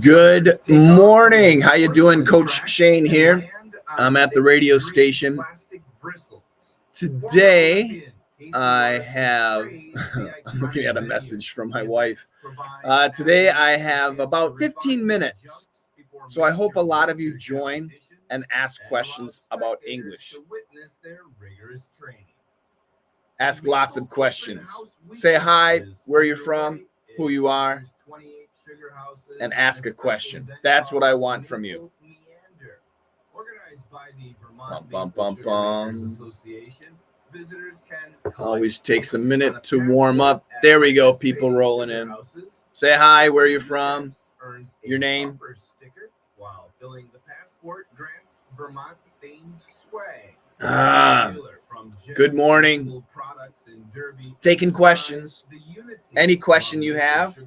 Good morning. How you doing? Coach Shane here. I'm at the radio station. Today, I have, I'm looking at a message from my wife. Today, I have about 15 minutes. So I hope a lot of you join and ask questions about English. Ask lots of questions. Say hi, where you're from, who you are, and ask a question. That's what I want from you. Bum, bum, bum, bum. Always takes a minute to warm up. There we go, people rolling in. Say hi, where you're from, your name. Good morning. Taking questions. Any question you have,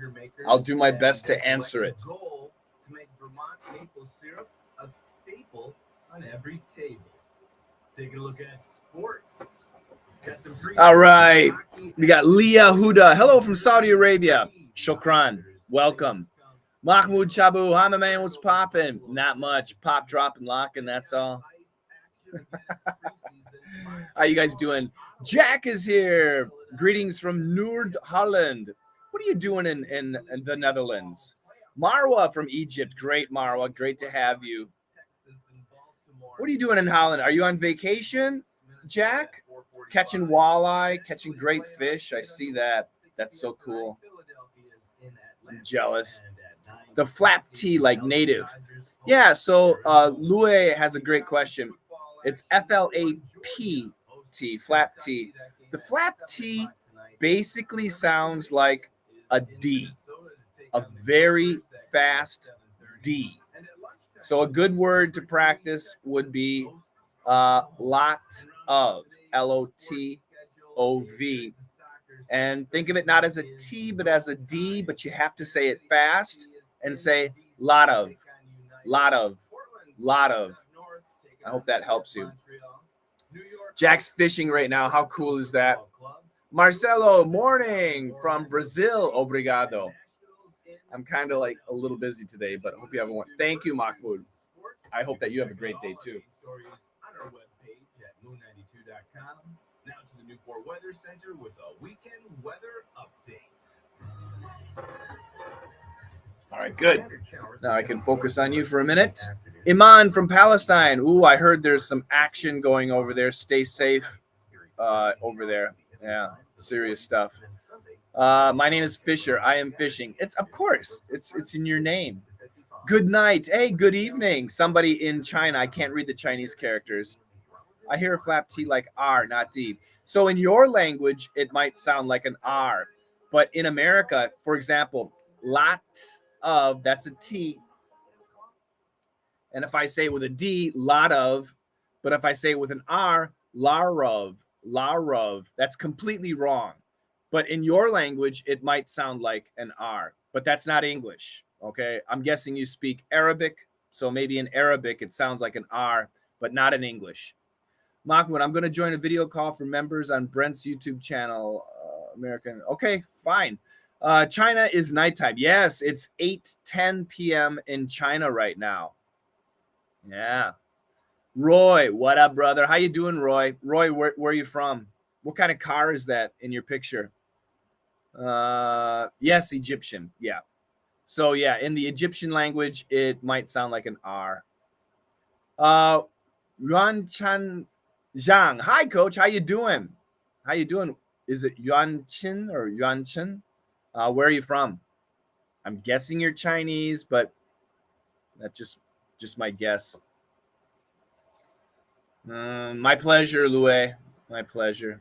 I'll do my best to answer it. To make Vermont maple syrup a staple on every table. Taking a look at sports. All right. We got Leah Huda. Hello from Saudi Arabia. Shukran. Welcome. Mahmoud Chabu. Hi, my man. What's popping? Not much. Pop, drop, and locking. That's all. How you guys doing? Jack is here. Greetings from Noord-Holland. What are you doing in the Netherlands? Marwa from Egypt. Great, Marwa. Great to have you. What are you doing in Holland? Are you on vacation, Jack? Catching walleye, catching great fish. I see that. That's so cool. I'm jealous. The flap tea like native. Yeah, so Lue has a great question. It's F-L-A-P-T, flap T. The flap T basically sounds like a D, a very fast D. So a good word to practice would be lot of, L-O-T-O-V. And think of it not as a T, but as a D, but you have to say it fast and say lot of, lot of, lot of. I hope that helps you. Jack's fishing right now. How cool is that? Marcelo, morning from Brazil. Obrigado. I'm kind of like a little busy today, but I hope you have one. Thank you, Mahmoud. I hope that you have a great day too. Now to the Newport Weather Center with a weekend weather update. All right, good. Now I can focus on you for a minute. Iman from Palestine. Ooh, I heard there's some action going over there. Stay safe over there. Yeah, serious stuff. My name is Fisher. I am fishing. It's of course. It's in your name. Good night. Hey, good evening. Somebody in China. I can't read the Chinese characters. I hear a flap T like R, not D. So in your language, it might sound like an R. But in America, for example, lot of, that's a T. And if I say it with a D, lot of. But if I say it with an R, larov, larov. That's completely wrong. But in your language, it might sound like an R. But that's not English, okay? I'm guessing you speak Arabic. So maybe in Arabic, it sounds like an R, but not in English. Mahmoud, I'm going to join a video call for members on Brent's YouTube channel, American. Okay, fine. China is nighttime. Yes, it's 8:10 p.m. in China right now. Yeah. Roy, what up, brother? How you doing, Roy? Roy, where are you from? What kind of car is that in your picture? Yes, Egyptian. Yeah. So, yeah, in the Egyptian language, it might sound like an R. Yuan Chan Zhang. Hi, coach. How you doing? How you doing? Is it Yuan Chin or Yuan Chen? Where are you from? I'm guessing you're Chinese, but that's just my guess. My pleasure, Lue. My pleasure.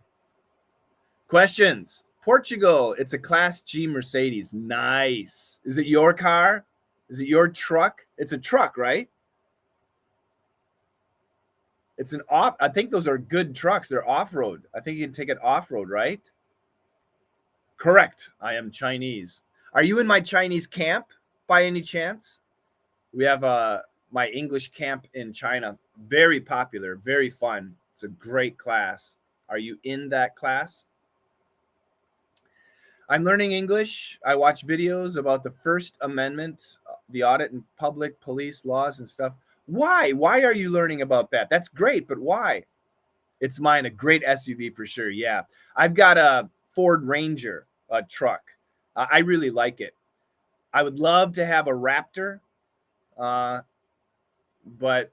Questions. Portugal. It's a Class G Mercedes. Nice. Is it your car? Is it your truck? It's a truck, right? It's an off. I think those are good trucks. They're off-road. I think you can take it off-road, right? Correct. I am Chinese. Are you in my Chinese camp by any chance? We have my English camp in China. Very popular, very fun. It's a great class. Are you in that class? I'm learning English. I watch videos about the First Amendment, the audit and public police laws and stuff. Why? Why are you learning about that? That's great, but why? It's mine, a great SUV for sure. Yeah. I've got a Ford Ranger truck. I really like it. I would love to have a Raptor, but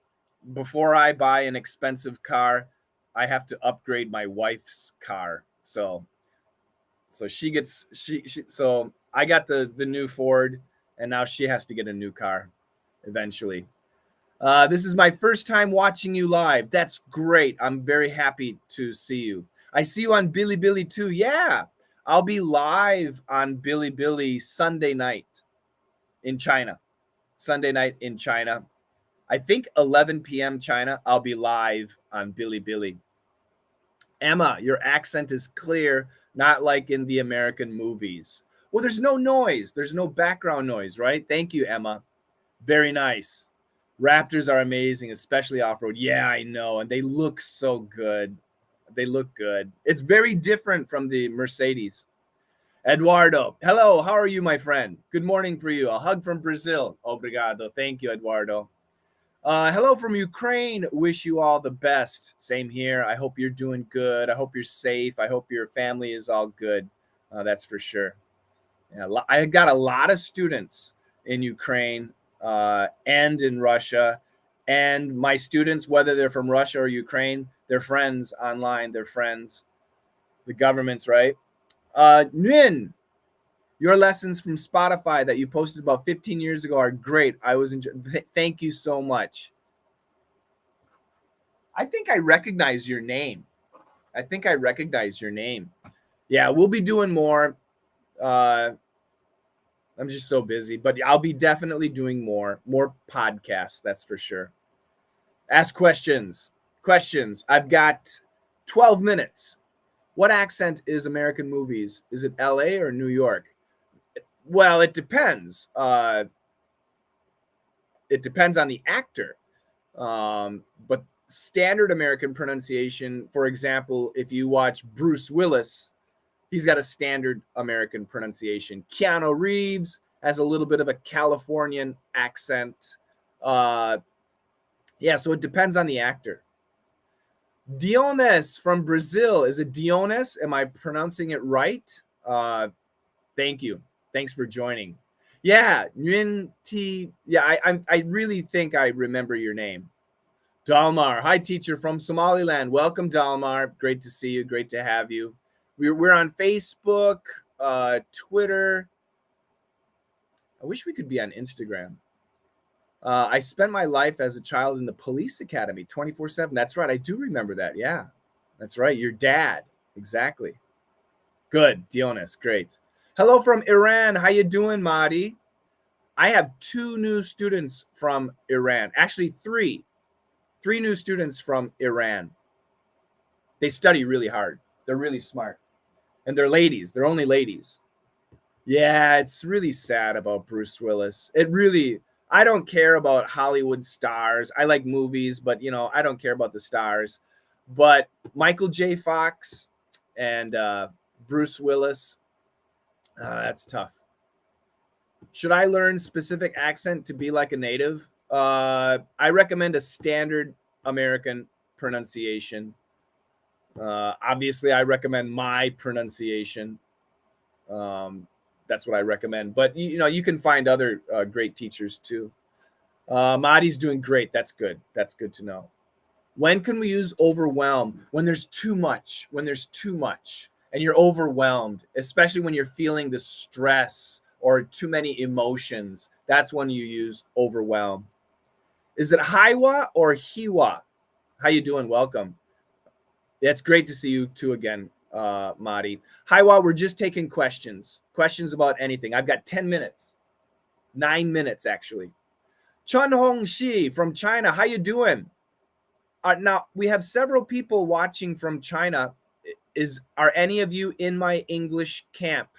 before I buy an expensive car, I have to upgrade my wife's car. So she gets so I got the new Ford, and now she has to get a new car eventually. This is my first time watching you live. That's great. I'm very happy to see you. I see you on Bilibili too. Yeah, I'll be live on Bilibili Sunday night in China. Sunday night in China. I think 11 p.m. China. I'll be live on Bilibili. Emma, your accent is clear, not like in the American movies. Well, there's no noise. There's no background noise, right? Thank you, Emma. Very nice. Raptors are amazing, especially off-road. Yeah, I know. And they look so good. They look good. It's very different from the Mercedes. Eduardo, hello. How are you, my friend? Good morning for you. A hug from Brazil. Obrigado. Thank you, Eduardo. Hello from Ukraine. Wish you all the best. Same here. I hope you're doing good. I hope you're safe. I hope your family is all good. That's for sure. Yeah, I got a lot of students in Ukraine and in Russia. And my students, whether they're from Russia or Ukraine, they're friends online. They're friends. The government's right. Nguyen, your lessons from Spotify that you posted about 15 years ago are great. I was thank you so much. I think I recognize your name. Yeah, we'll be doing more. I'm just so busy, but I'll be definitely doing more podcasts. That's for sure. Ask questions. I've got 12 minutes. What accent is American movies? Is it LA or New York? Well, it depends. It depends on the actor. But standard American pronunciation, for example, if you watch Bruce Willis, he's got a standard American pronunciation. Keanu Reeves has a little bit of a Californian accent. So it depends on the actor. Diones from Brazil. Is it Diones? Am I pronouncing it right? Thank you. Thanks for joining. Yeah, Nguyen T. Yeah, I really think I remember your name. Dalmar. Hi, teacher from Somaliland. Welcome, Dalmar. Great to see you. Great to have you. We're on Facebook, Twitter. I wish we could be on Instagram. I spent my life as a child in the police academy 24/7. That's right. I do remember that. Yeah, that's right. Your dad. Exactly. Good. Dionis. Great. Hello from Iran. How you doing, Mahdi? I have 2 new students from Iran. Actually, 3. 3 new students from Iran. They study really hard. They're really smart. And they're ladies. They're only ladies. Yeah, it's really sad about Bruce Willis. I don't care about Hollywood stars. I like movies, but I don't care about the stars. But Michael J. Fox and Bruce Willis, that's tough. Should I learn specific accent to be like a native? I recommend a standard American pronunciation. Obviously, I recommend my pronunciation. That's what I recommend. But you can find other great teachers too. Mahdi's doing great. That's good. That's good to know. When can we use overwhelm? When there's too much. When there's too much, and you're overwhelmed, especially when you're feeling the stress or too many emotions. That's when you use overwhelm. Is it Hiwa or Hiwa? How you doing? Welcome. It's great to see you too again, Mahdi. Hiwa, we're just taking questions about anything. I've got 10 minutes, 9 minutes actually. Chun Hong Shi from China. How you doing? Now we have several people watching from China. Are any of you in my English camp?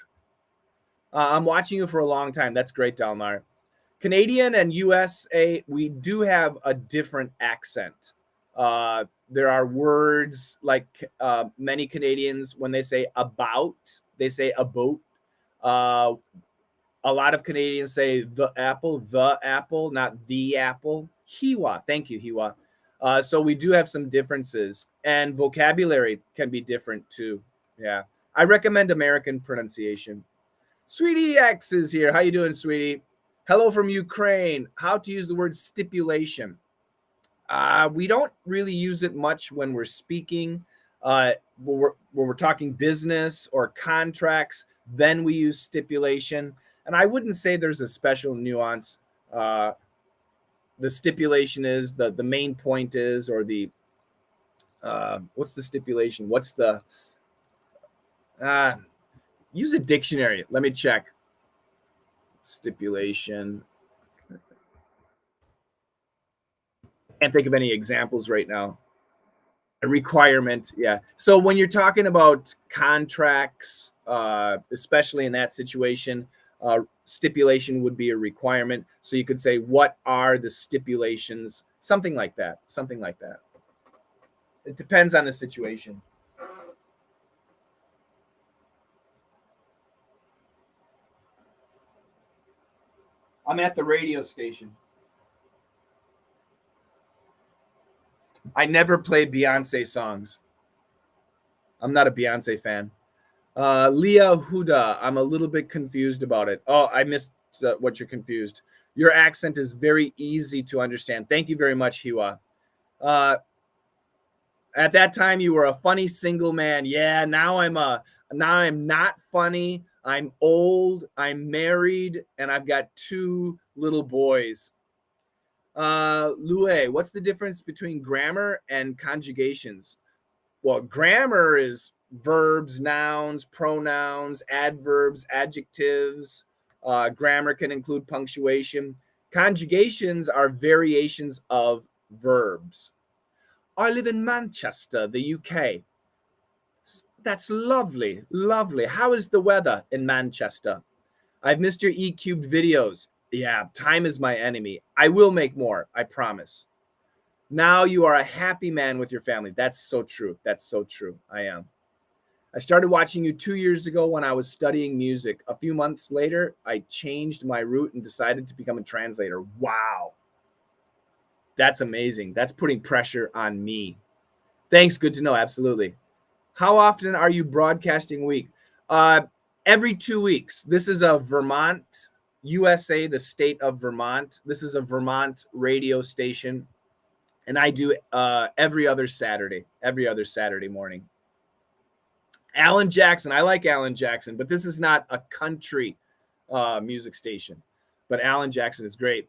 I'm watching you for a long time. That's great, Dalmar. Canadian and USA, we do have a different accent. There are words like many Canadians, when they say about, they say about. A lot of Canadians say the apple, not the apple. Hiwa. Thank you, Hiwa. So we do have some differences, and vocabulary can be different too. Yeah. I recommend American pronunciation. Sweetie X is here. How you doing, sweetie? Hello from Ukraine. How to use the word stipulation. We don't really use it much when we're speaking. When we're talking business or contracts, then we use stipulation. And I wouldn't say there's a special nuance. The stipulation is the main point is, or the what's the stipulation? What's the use a dictionary. Let me check. Stipulation. Can't think of any examples right now. A requirement, yeah. So when you're talking about contracts, especially in that situation, stipulation would be a requirement. So you could say, what are the stipulations? Something like that. Something like that. It depends on the situation. I'm at the radio station. I never play Beyonce songs. I'm not a Beyonce fan. Leah Huda, I'm a little bit confused about it. Oh, I missed what you're confused. Your accent is very easy to understand. Thank you very much, Hiwa. At that time, you were a funny single man. Yeah, now I'm not funny. I'm old. I'm married, and I've got 2 little boys. Lue, what's the difference between grammar and conjugations? Well, grammar is verbs, nouns, pronouns, adverbs, adjectives. Grammar can include punctuation. Conjugations are variations of verbs. I live in Manchester, the UK. That's lovely, lovely. How is the weather in Manchester? I've missed your E-Cubed videos. Yeah, time is my enemy. I will make more, I promise. Now you are a happy man with your family. That's so true. That's so true. I am. I started watching you 2 years ago when I was studying music. A few months later, I changed my route and decided to become a translator. Wow. That's amazing. That's putting pressure on me. Thanks. Good to know. Absolutely. How often are you broadcasting week? Every 2 weeks. This is a Vermont, USA, the state of Vermont. This is a Vermont radio station. And I do every other Saturday morning. Alan Jackson. I like Alan Jackson, but this is not a country music station. But Alan Jackson is great.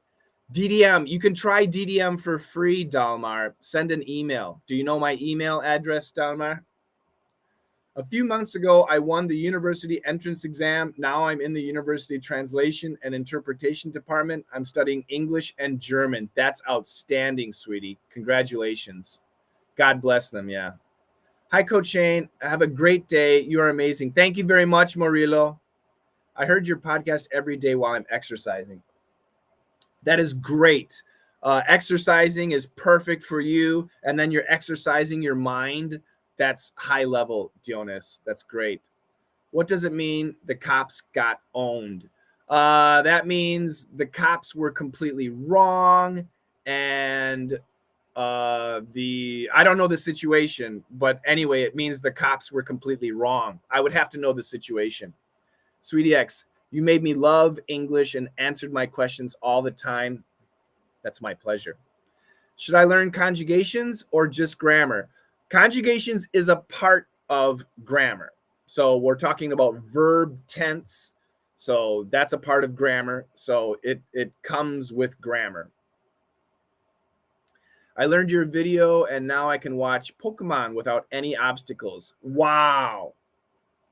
DDM. You can try DDM for free, Dalmar. Send an email. Do you know my email address, Dalmar? A few months ago, I won the university entrance exam. Now I'm in the university translation and interpretation department. I'm studying English and German. That's outstanding, sweetie. Congratulations. God bless them. Yeah. Hi, Coach Shane. Have a great day. You are amazing. Thank you very much, Murillo. I heard your podcast every day while I'm exercising. That is great. Exercising is perfect for you. And then you're exercising your mind. That's high level, Dionys. That's great. What does it mean the cops got owned? That means the cops were completely wrong. And I don't know the situation, but anyway, it means the cops were completely wrong. I would have to know the situation. Sweetie X, you made me love English and answered my questions all the time. That's my pleasure. Should I learn conjugations or just grammar? Conjugations is a part of grammar. So we're talking about verb tense. So that's a part of grammar. So it comes with grammar. I learned your video and now I can watch Pokemon without any obstacles. Wow.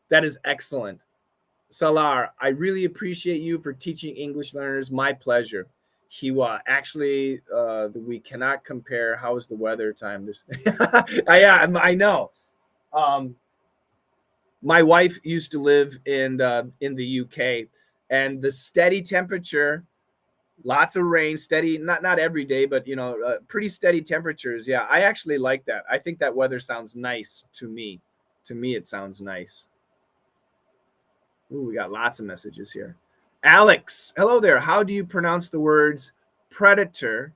That is excellent. Salar, I really appreciate you for teaching English learners. My pleasure. Hiwa, actually, we cannot compare. How is the weather time? Yeah, I know. My wife used to live in the UK, and the steady temperature, lots of rain, steady, not every day, but pretty steady temperatures. Yeah, I actually like that. I think that weather sounds nice to me. To me, it sounds nice. Ooh, we got lots of messages here. Alex, hello there. How do you pronounce the words predator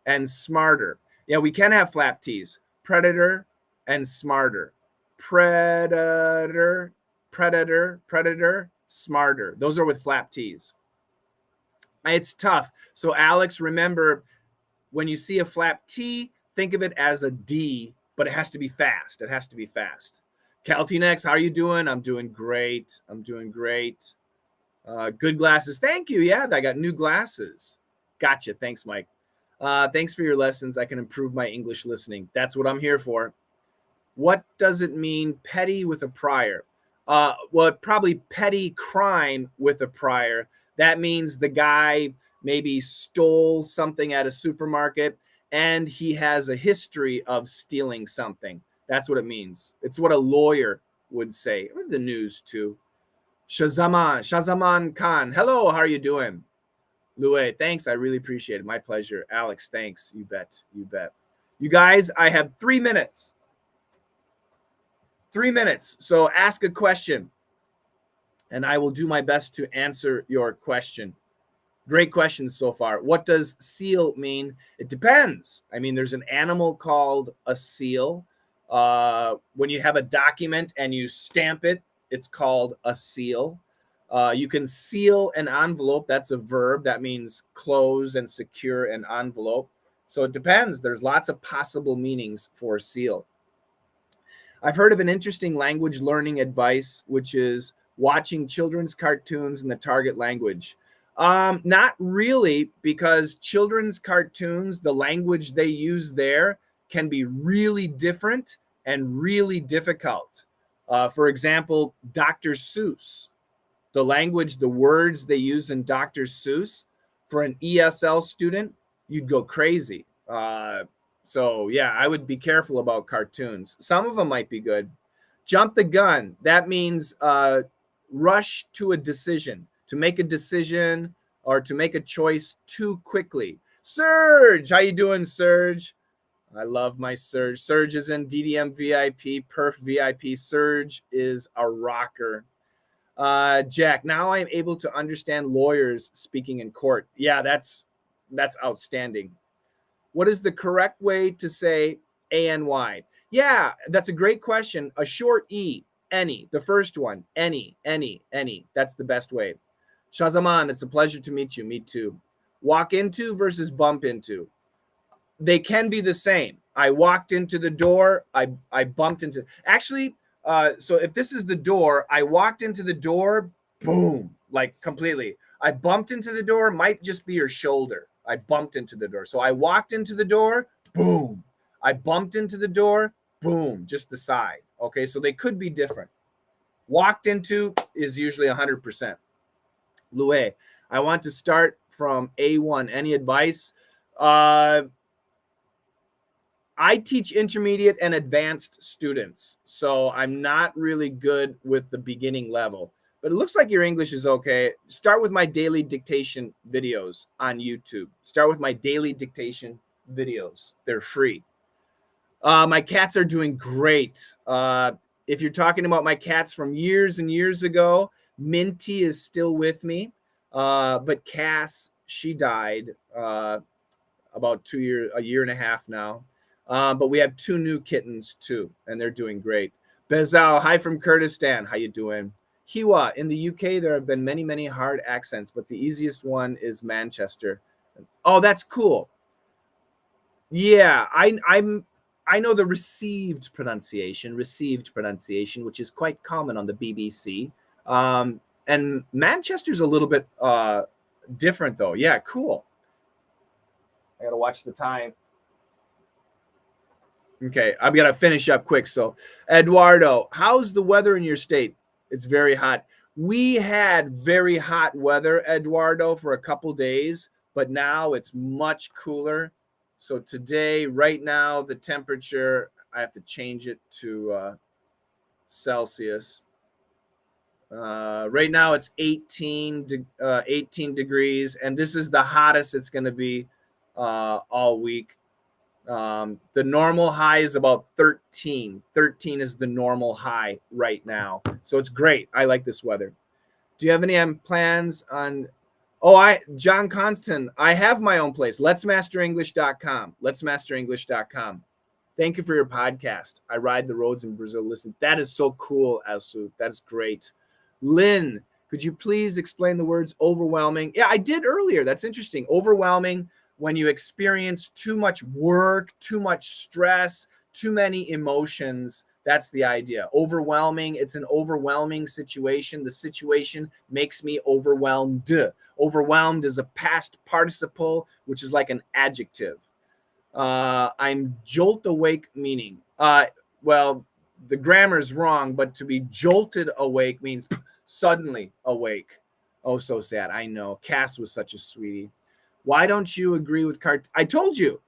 and smarter? Yeah, we can have flap T's. Predator and smarter. Predator, predator, smarter. Those are with flap T's. It's tough. So, Alex, remember when you see a flap T, think of it as a D, but it has to be fast. It has to be fast. Caltinex, how are you doing? I'm doing great. I'm doing great. Good glasses. Thank you. Yeah, I got new glasses. Gotcha. Thanks, Mike. Thanks for your lessons. I can improve my English listening. That's what I'm here for. What does it mean, petty with a prior? Well, probably petty crime with a prior. That means the guy maybe stole something at a supermarket and he has a history of stealing something. That's what it means. It's what a lawyer would say. Or the news too. Shazaman Khan. Hello, how are you doing? Louis, thanks. I really appreciate it. My pleasure. Alex, thanks. You bet. You bet. You guys, I have 3 minutes. 3 minutes. So ask a question and I will do my best to answer your question. Great questions so far. What does seal mean? It depends. I mean, there's an animal called a seal. When you have a document and you stamp it, it's called a seal. You can seal an envelope. That's a verb. That means close and secure an envelope. So it depends. There's lots of possible meanings for seal. I've heard of an interesting language learning advice, which is watching children's cartoons in the target language. Not really, because children's cartoons, the language they use there can be really different and really difficult. For example, Dr. Seuss, the language, the words they use in Dr. Seuss, for an ESL student, you'd go crazy. So yeah, I would be careful about cartoons. Some of them might be good. Jump the gun. That means rush to a decision, to make a decision or to make a choice too quickly. Serge, how you doing, Serge? I love my Serge. Serge is in DDM VIP, Perf VIP. Serge is a rocker. Jack, now I'm able to understand lawyers speaking in court. Yeah, that's outstanding. What is the correct way to say ANY? Yeah, that's a great question. A short E, any. The first one, any. That's the best way. Shazaman, it's a pleasure to meet you. Me too. Walk into versus bump into. They can be the same. I walked into the door. I bumped into. Actually, so if this is the door, I walked into the door, boom, like completely. I bumped into the door, might just be your shoulder. I bumped into the door. So I walked into the door, boom. I bumped into the door, boom, just the side. Okay, so they could be different. Walked into is usually 100%. Louis, I want to start from A1. Any advice? I teach intermediate and advanced students, so I'm not really good with the beginning level. But it looks like your English is okay. Start with my daily dictation videos on YouTube. Start with my daily dictation videos. They're free. My cats are doing great. If you're talking about my cats from years and years ago, Minty is still with me. But Cass, she died about a year and a half now. But we have 2 new kittens too, and they're doing great. Bezal, hi from Kurdistan. How you doing? Hiwa, in the UK, there have been many, many hard accents, but the easiest one is Manchester. Oh, that's cool. Yeah, I know the received pronunciation, which is quite common on the BBC. And Manchester's a little bit different though. Yeah, cool. I gotta watch the time. Okay, I'm gonna finish up quick. So, Eduardo, how's the weather in your state? It's very hot. We had very hot weather, Eduardo, for a couple days, but now it's much cooler. So today, right now, the temperature, I have to change it to Celsius. Right now it's 18 degrees, and this is the hottest it's going to be all week. The normal high is about 13. 13 is the normal high right now. So it's great. I like this weather. Do you have any plans on? John Constant, I have my own place. Let'smasterenglish.com. Let'smasterenglish.com. Thank you for your podcast. I ride the roads in Brazil. Listen, that is so cool, Elsu. That's great. Lynn, could you please explain the words overwhelming? Yeah, I did earlier. That's interesting. Overwhelming, when you experience too much work, too much stress, too many emotions. That's the idea. Overwhelming, it's an overwhelming situation. The situation makes me overwhelmed. Overwhelmed is a past participle, which is like an adjective. I'm jolt awake meaning. Well, the grammar is wrong, but to be jolted awake means suddenly awake. Oh, so sad. I know. Cass was such a sweetie. Why don't you agree with I told you.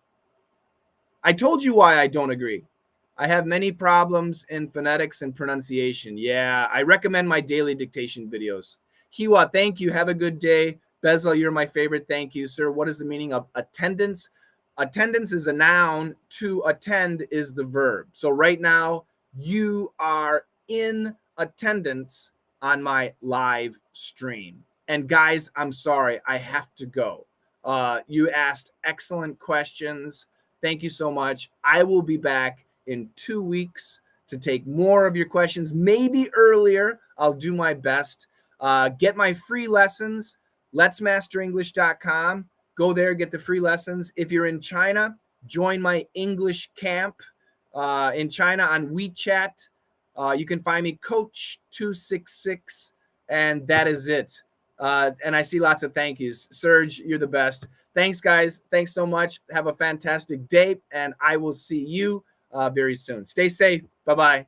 I told you why I don't agree. I have many problems in phonetics and pronunciation. Yeah, I recommend my daily dictation videos. Hiwa, thank you. Have a good day. Bezel, you're my favorite. Thank you, sir. What is the meaning of attendance? Attendance is a noun. To attend is the verb. So right now, you are in attendance on my live stream. And guys, I'm sorry. I have to go. You asked excellent questions. Thank you so much. I will be back in 2 weeks to take more of your questions, maybe earlier. I'll do my best. Get my free lessons, letsmasterenglish.com. Go there, get the free lessons. If you're in China, join my English camp in China on WeChat. You can find me Coach266, and that is it. And I see lots of thank yous. Serge, you're the best. Thanks, guys. Thanks so much. Have a fantastic day, and I will see you very soon. Stay safe. Bye-bye.